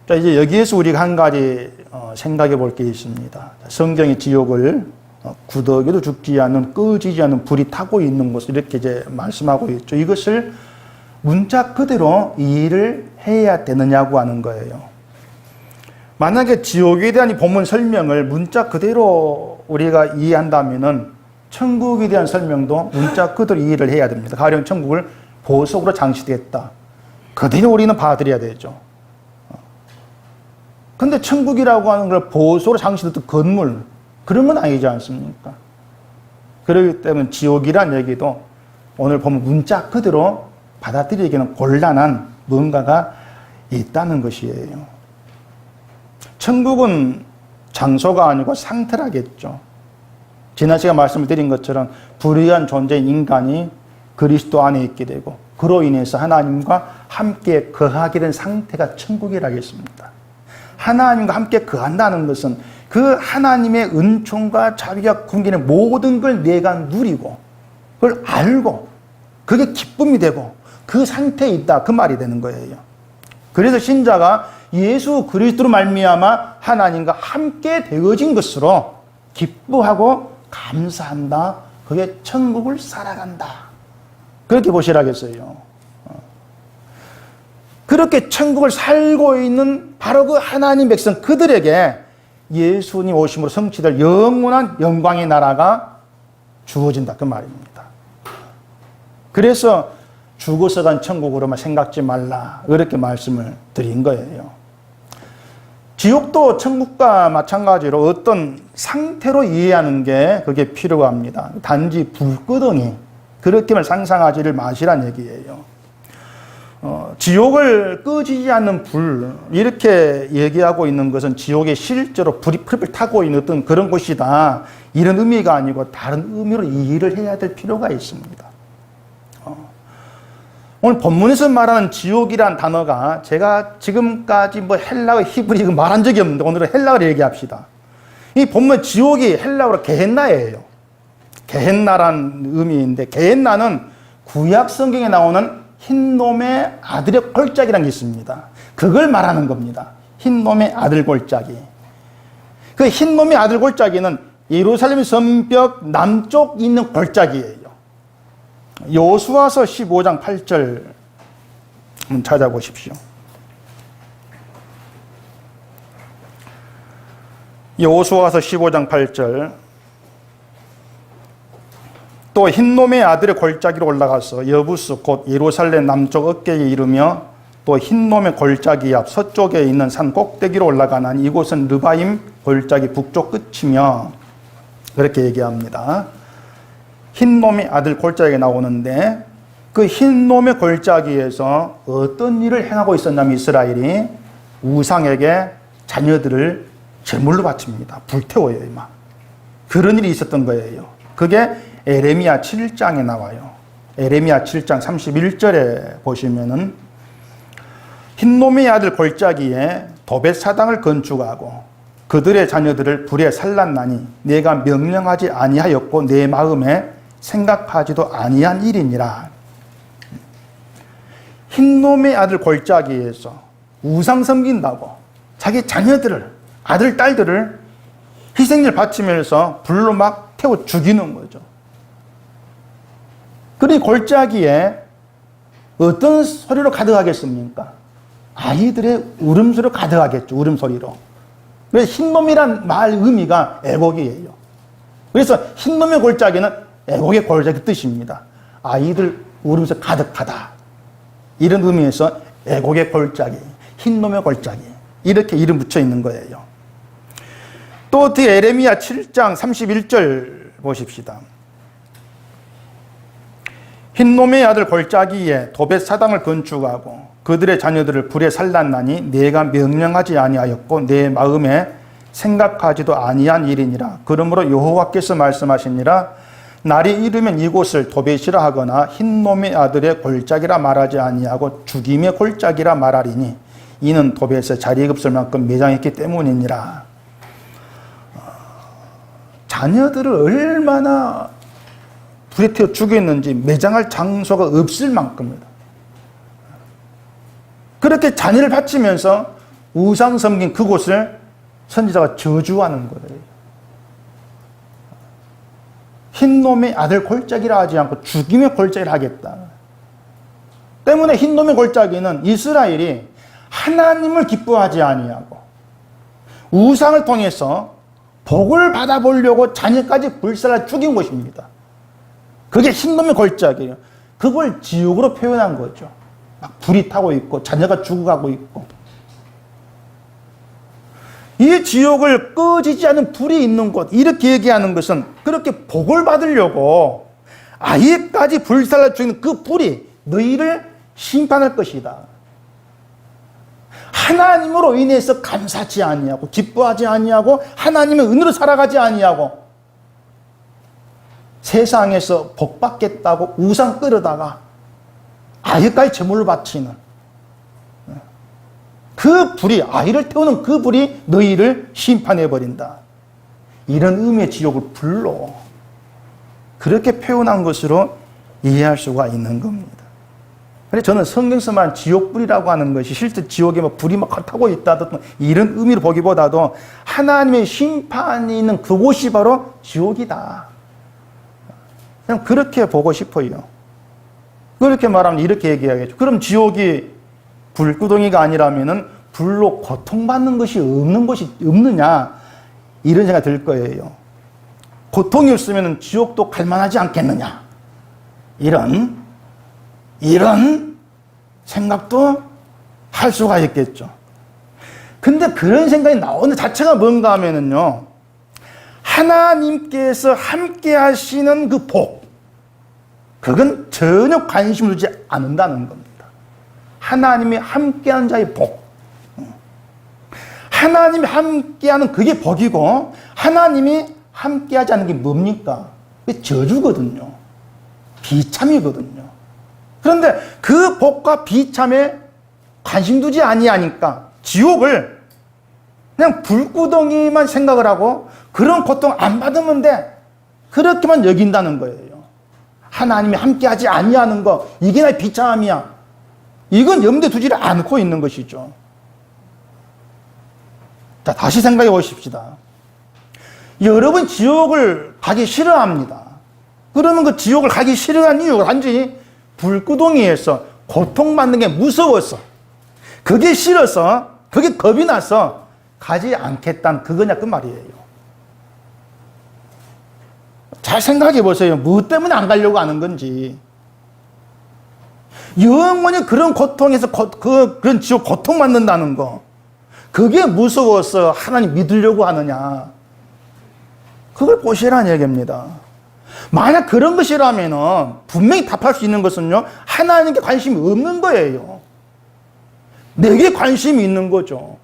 자, 이제 여기에서 우리가 한 가지 생각해 볼 게 있습니다. 성경의 지옥을 구더기도 죽지 않는 꺼지지 않는 불이 타고 있는 것을 이렇게 이제 말씀하고 있죠. 이것을 문자 그대로 이해를 해야 되느냐고 하는 거예요. 만약에 지옥에 대한 이 본문 설명을 문자 그대로 우리가 이해한다면은 천국에 대한 설명도 문자 그대로 이해를 해야 됩니다. 가령 천국을 보석으로 장식됐다. 그대로 우리는 받아들여야 되죠. 근데 천국이라고 하는 걸 보석으로 장식됐던 건물, 그런 건 아니지 않습니까? 그렇기 때문에 지옥이란 얘기도 오늘 보면 문자 그대로 받아들이기는 곤란한 뭔가가 있다는 것이에요. 천국은 장소가 아니고 상태라겠죠. 지난 시간 말씀을 드린 것처럼 불의한 존재인 인간이 그리스도 안에 있게 되고 그로 인해서 하나님과 함께 거하게 된 상태가 천국이라겠습니다. 하나님과 함께 거한다는 것은 그 하나님의 은총과 자비가 궁기는 모든 걸 내가 누리고 그걸 알고 그게 기쁨이 되고 그 상태에 있다, 그 말이 되는 거예요. 그래서 신자가 예수 그리스도로 말미암아 하나님과 함께 되어진 것으로 기뻐하고 감사한다. 그게 천국을 살아간다. 그렇게 보시라겠어요. 그렇게 천국을 살고 있는 바로 그 하나님 백성 그들에게 예수님 오심으로 성취될 영원한 영광의 나라가 주어진다, 그 말입니다. 그래서 죽어서 간 천국으로만 생각지 말라, 그렇게 말씀을 드린 거예요. 지옥도 천국과 마찬가지로 어떤 상태로 이해하는 게 그게 필요합니다. 단지 불끄덩이 그렇게만 상상하지를 마시란 얘기예요. 지옥을 꺼지지 않는 불, 이렇게 얘기하고 있는 것은 지옥에 실제로 불이 풀풀 타고 있는 어떤 그런 곳이다, 이런 의미가 아니고 다른 의미로 이해를 해야 될 필요가 있습니다. 오늘 본문에서 말하는 지옥이란 단어가 제가 지금까지 뭐 헬라어, 히브리 말한 적이 없는데 오늘은 헬라어로 얘기합시다. 이 본문 지옥이 헬라어로 게헨나예요. 게헨나란 의미인데, 게헨나는 구약 성경에 나오는 흰놈의 아들의 골짜기라는 게 있습니다. 그걸 말하는 겁니다. 흰놈의 아들 골짜기. 그 흰놈의 아들 골짜기는 예루살렘 성벽 남쪽 있는 골짜기예요. 여호수아서 15장 8절 한번 찾아보십시오. 여호수아서 15장 8절. 또 흰놈의 아들의 골짜기로 올라가서 여부스 곧 예루살렘 남쪽 어깨에 이르며 또 흰놈의 골짜기 앞 서쪽에 있는 산 꼭대기로 올라가나니 이곳은 르바임 골짜기 북쪽 끝이며, 그렇게 얘기합니다. 흰놈의 아들 골짜기가 나오는데 그 흰놈의 골짜기에서 어떤 일을 행하고 있었냐면 이스라엘이 우상에게 자녀들을 제물로 바칩니다. 불태워요. 막 그런 일이 있었던 거예요. 그게 에레미야 7장에 나와요. 에레미야 7장 31절에 보시면은 흰놈의 아들 골짜기에 도벳 사당을 건축하고 그들의 자녀들을 불에 살랐나니 내가 명령하지 아니하였고 내 마음에 생각하지도 아니한 일이니라. 흰놈의 아들 골짜기에서 우상 섬긴다고 자기 자녀들을, 아들, 딸들을 희생을 바치면서 불로 막 태워 죽이는 거죠. 그러니 골짜기에 어떤 소리로 가득하겠습니까? 아이들의 울음소리로 가득하겠죠. 울음소리로. 그래서 흰놈이란 말 의미가 애곡이에요. 그래서 흰놈의 골짜기는 애곡의 골짜기 뜻입니다. 아이들 울음소리 가득하다, 이런 의미에서 애곡의 골짜기, 흰놈의 골짜기, 이렇게 이름 붙여 있는 거예요. 또 뒤에 에레미야 7장 31절 보십시다. 흰놈의 아들 골짜기에 도벳 사당을 건축하고 그들의 자녀들을 불에 살랐나니 내가 명령하지 아니하였고 내 마음에 생각하지도 아니한 일이니라. 그러므로 여호와께서 말씀하시니라. 날이 이르면 이곳을 도벳이라 하거나 흰놈의 아들의 골짜기라 말하지 아니하고 죽임의 골짜기라 말하리니 이는 도벳에 자리가 없을 만큼 매장했기 때문이니라. 자녀들을 얼마나 불에 태워 죽였는지 매장할 장소가 없을 만큼이다. 그렇게 자녀를 바치면서 우상 섬긴 그곳을 선지자가 저주하는 거예요. 흰놈의 아들 골짜기라 하지 않고 죽임의 골짜기를 하겠다. 때문에 흰놈의 골짜기는 이스라엘이 하나님을 기뻐하지 아니하고 우상을 통해서 복을 받아보려고 자녀까지 불살라 죽인 곳입니다. 그게 흰놈의 골짜기예요. 그걸 지옥으로 표현한 거죠. 막 불이 타고 있고 자녀가 죽어가고 있고. 이 지옥을 꺼지지 않은 불이 있는 곳, 이렇게 얘기하는 것은 그렇게 복을 받으려고 아예까지 불살라 죽이는 그 불이 너희를 심판할 것이다. 하나님으로 인해서 감사하지 아니하고 기뻐하지 아니하고 하나님의 은혜로 살아가지 아니하고 세상에서 복 받겠다고 우상 끌어다가 아예까지 제물로 바치는 그 불이, 아이를 태우는 그 불이 너희를 심판해버린다. 이런 의미의 지옥을 불로 그렇게 표현한 것으로 이해할 수가 있는 겁니다. 그래서 저는 성경에서 말한 지옥불이라고 하는 것이 실제 지옥에 뭐 불이 막 타고 있다 이런 의미로 보기보다도 하나님의 심판이 있는 그곳이 바로 지옥이다. 그냥 그렇게 보고 싶어요. 그렇게 말하면 이렇게 얘기하겠죠. 그럼 지옥이 불구덩이가 아니라면은 불로 고통받는 것이 없는 것이 없느냐 이런 생각이 들 거예요. 고통이 없으면 지옥도 갈만하지 않겠느냐 이런 생각도 할 수가 있겠죠. 근데 그런 생각이 나오는 자체가 뭔가 하면은요, 하나님께서 함께 하시는 그 복, 그건 전혀 관심을 두지 않는다는 겁니다. 하나님이 함께하는 자의 복. 하나님이 함께하는 그게 복이고, 하나님이 함께하지 않는 게 뭡니까? 그게 저주거든요. 비참이거든요. 그런데 그 복과 비참에 관심 두지 아니하니까 지옥을 그냥 불구덩이만 생각을 하고 그런 고통 안 받으면 돼. 그렇게만 여긴다는 거예요. 하나님이 함께하지 아니하는 거, 이게 나의 비참함이야. 이건 염두에 두지를 않고 있는 것이죠. 자, 다시 생각해 보십시다. 여러분 지옥을 가기 싫어합니다. 그러면 그 지옥을 가기 싫어한 이유가 단지 불구덩이에서 고통받는 게 무서워서, 그게 싫어서, 그게 겁이 나서 가지 않겠다는 그거냐 그 말이에요. 잘 생각해 보세요. 무엇 때문에 안 가려고 하는 건지. 영원히 그런 고통에서 그런 지옥 고통받는다는 거, 그게 무서워서 하나님 믿으려고 하느냐, 그걸 보시라는 얘기입니다. 만약 그런 것이라면은 분명히 답할 수 있는 것은요, 하나님께 관심이 없는 거예요. 내게 관심이 있는 거죠.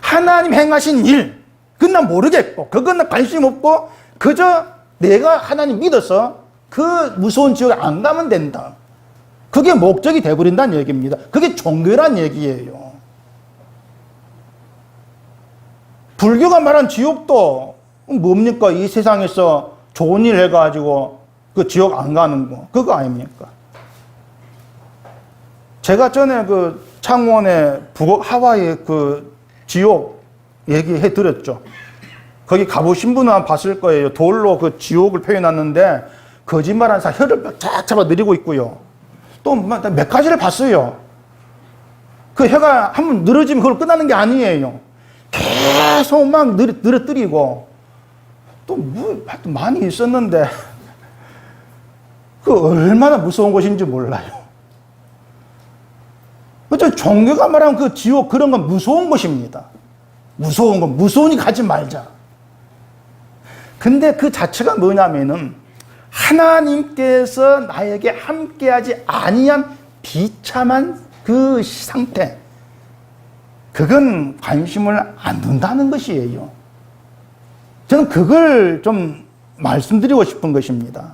하나님 행하신 일, 그건 난 모르겠고, 그건 난 관심 없고, 그저 내가 하나님 믿어서 그 무서운 지옥에 안 가면 된다. 그게 목적이 돼버린다는 얘기입니다. 그게 종교란 얘기예요. 불교가 말한 지옥도 뭡니까? 이 세상에서 좋은 일 해가지고 그 지옥 안 가는 거, 그거 아닙니까? 제가 전에 그 창원의 북극 하와이 그 지옥 얘기해 드렸죠. 거기 가보신 분은 봤을 거예요. 돌로 그 지옥을 표현했는데 거짓말하는 사람 혀를 쫙 잡아 내리고 있고요. 또 몇 가지를 봤어요. 그 혀가 한번 늘어지면 그걸 끝나는 게 아니에요. 계속 막 늘어뜨리고, 또 뭐 많이 있었는데 그 얼마나 무서운 곳인지 몰라요. 어쨌든 종교가 말하는 그 지옥, 그런 건 무서운 곳입니다. 무서운 건 무서우니 가지 말자. 근데 그 자체가 뭐냐면은 하나님께서 나에게 함께하지 아니한 비참한 그 상태, 그건 관심을 안 둔다는 것이에요. 저는 그걸 좀 말씀드리고 싶은 것입니다.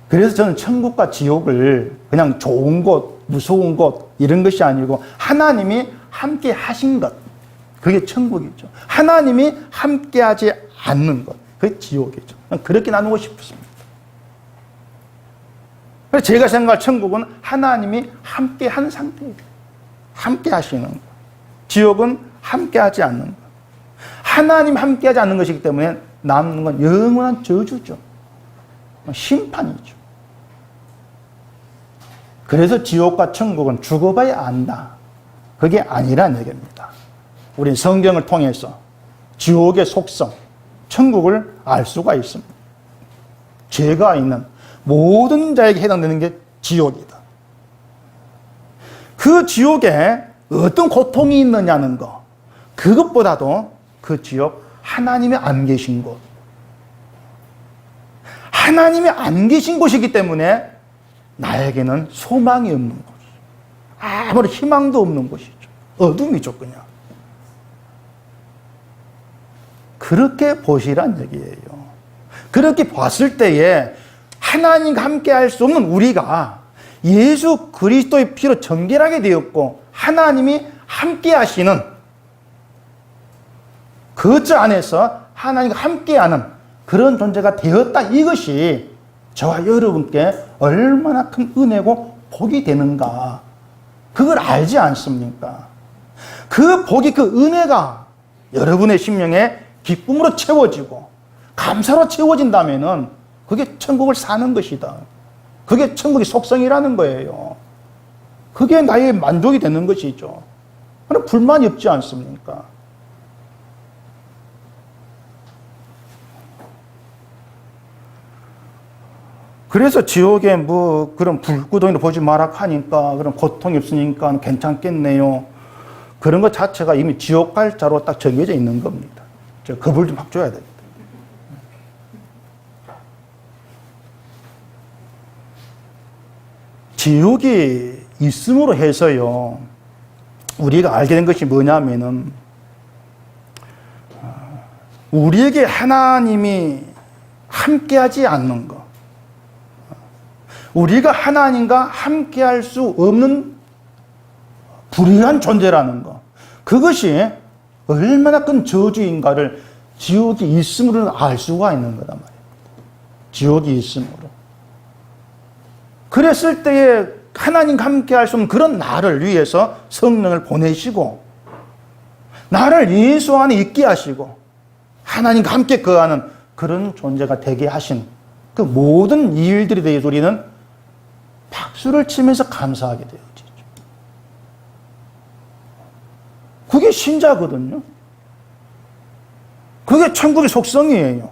그래서 저는 천국과 지옥을 그냥 좋은 곳, 무서운 곳 이런 것이 아니고 하나님이 함께 하신 것, 그게 천국이죠. 하나님이 함께하지 않는 것, 그게 지옥이죠. 그렇게 나누고 싶습니다. 그래서 제가 생각할 천국은 하나님이 함께 한 상태예요. 함께 하시는 거. 지옥은 함께 하지 않는 거. 하나님 함께 하지 않는 것이기 때문에 남는 건 영원한 저주죠. 심판이죠. 그래서 지옥과 천국은 죽어봐야 안다. 그게 아니란 얘기입니다. 우린 성경을 통해서 지옥의 속성, 천국을 알 수가 있습니다. 죄가 있는 모든 자에게 해당되는 게 지옥이다. 그 지옥에 어떤 고통이 있느냐는 거, 그것보다도 그 지옥 하나님이 안 계신 곳, 하나님이 안 계신 곳이기 때문에 나에게는 소망이 없는 곳, 아무런 희망도 없는 곳이죠. 어둠이죠, 그냥. 그렇게 보시란 얘기예요. 그렇게 봤을 때에 하나님과 함께 할 수 없는 우리가 예수 그리스도의 피로 정결하게 되었고 하나님이 함께 하시는 그저 안에서 하나님과 함께하는 그런 존재가 되었다. 이것이 저와 여러분께 얼마나 큰 은혜고 복이 되는가. 그걸 알지 않습니까? 그 복이, 그 은혜가 여러분의 심령에 기쁨으로 채워지고 감사로 채워진다면은 그게 천국을 사는 것이다. 그게 천국의 속성이라는 거예요. 그게 나의 만족이 되는 것이죠. 그럼 불만이 없지 않습니까? 그래서 지옥에 뭐 그런 불구덩이를 보지 마라 하니까 그런 고통이 없으니까 괜찮겠네요. 그런 것 자체가 이미 지옥 갈 자로 딱 정해져 있는 겁니다. 저 겁을 좀 확 줘야 됩니다. 지옥이 있음으로 해서요, 우리가 알게 된 것이 뭐냐면은, 우리에게 하나님이 함께하지 않는 것, 우리가 하나님과 함께할 수 없는 불의한 존재라는 것, 그것이 얼마나 큰 저주인가를 지옥이 있음으로 알 수가 있는 거단 말이에요. 지옥이 있음으로. 그랬을 때에 하나님과 함께 할 수 없는 그런 나를 위해서 성령을 보내시고 나를 예수 안에 있게 하시고 하나님과 함께 거하는 그런 존재가 되게 하신 그 모든 일들에 대해서 우리는 박수를 치면서 감사하게 되어지죠. 그게 신자거든요. 그게 천국의 속성이에요.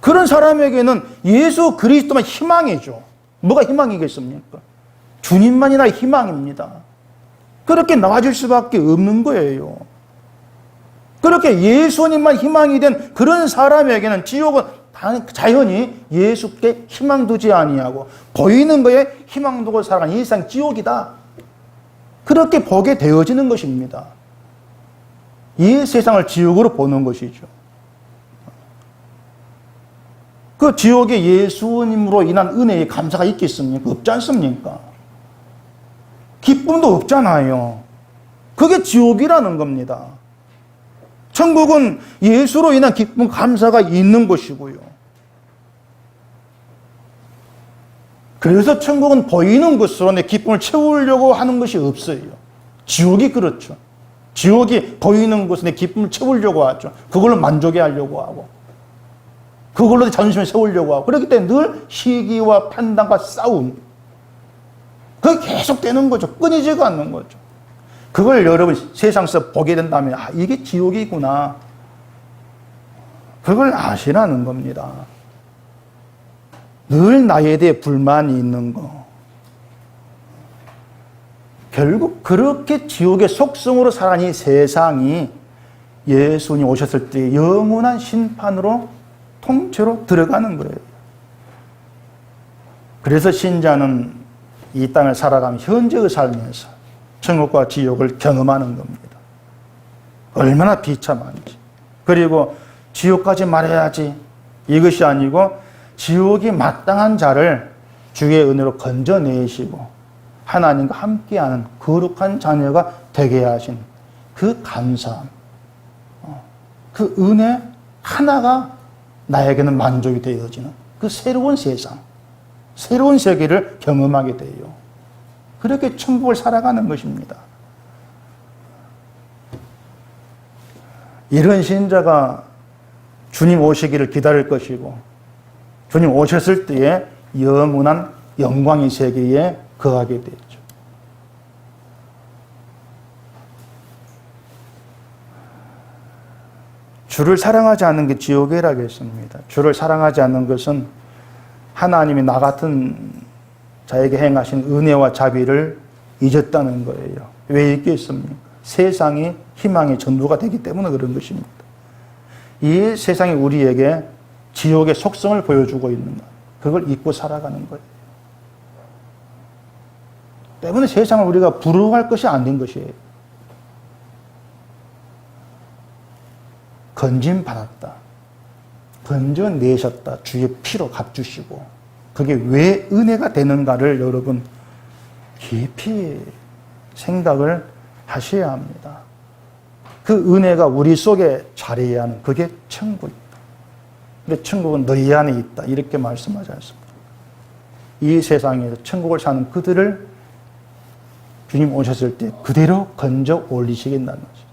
그런 사람에게는 예수 그리스도만 희망이죠. 뭐가 희망이겠습니까? 주님만이 나의 희망입니다. 그렇게 나아질 수밖에 없는 거예요. 그렇게 예수님만 희망이 된 그런 사람에게는 지옥은 자연히 예수께 희망 두지 아니하고 보이는 거에 희망 두고 살아가는 일상 지옥이다. 그렇게 보게 되어지는 것입니다. 이 세상을 지옥으로 보는 것이죠. 그 지옥에 예수님으로 인한 은혜의 감사가 있겠습니까? 없지 않습니까? 기쁨도 없잖아요. 그게 지옥이라는 겁니다. 천국은 예수로 인한 기쁨, 감사가 있는 것이고요. 그래서 천국은 보이는 것으로 내 기쁨을 채우려고 하는 것이 없어요. 지옥이 그렇죠. 지옥이 보이는 것으로 내 기쁨을 채우려고 하죠. 그걸로 만족해 하려고 하고 그걸로 자존심을 세우려고 하고 그렇기 때문에 늘 시기와 판단과 싸움, 그게 계속되는 거죠. 끊이지가 않는 거죠. 그걸 여러분 세상에서 보게 된다면 아, 이게 지옥이구나. 그걸 아시라는 겁니다. 늘 나에 대해 불만이 있는 거. 결국 그렇게 지옥의 속성으로 살아가는 이 세상이 예수님 오셨을 때 영원한 심판으로 통째로 들어가는 거예요. 그래서 신자는 이 땅을 살아가면 현재의 살면서 천국과 지옥을 경험하는 겁니다. 얼마나 비참한지. 그리고 지옥까지 말해야지 이것이 아니고 지옥이 마땅한 자를 주의 은혜로 건져내시고 하나님과 함께하는 거룩한 자녀가 되게 하신 그 감사함, 그 은혜 하나가 나에게는 만족이 되어지는 그 새로운 세상, 새로운 세계를 경험하게 돼요. 그렇게 천국을 살아가는 것입니다. 이런 신자가 주님 오시기를 기다릴 것이고 주님 오셨을 때에 영원한 영광의 세계에 거하게 되죠. 주를 사랑하지 않는 게 지옥이라겠습니다. 주를 사랑하지 않는 것은 하나님이 나 같은 자에게 행하신 은혜와 자비를 잊었다는 거예요. 왜 잊겠습니까? 세상이 희망의 전부가 되기 때문에 그런 것입니다. 이 세상이 우리에게 지옥의 속성을 보여주고 있는 것, 그걸 잊고 살아가는 거예요. 때문에 세상을 우리가 부러워할 것이 아닌 것이에요. 건짐받았다. 건져내셨다. 주의 피로 값주시고 그게 왜 은혜가 되는가를 여러분 깊이 생각을 하셔야 합니다. 그 은혜가 우리 속에 자리해야 하는 그게 천국입니다. 근데 천국은 너희 안에 있다. 이렇게 말씀하지 않습니다. 이 세상에서 천국을 사는 그들을 주님 오셨을 때 그대로 건져 올리시겠다는 것이죠.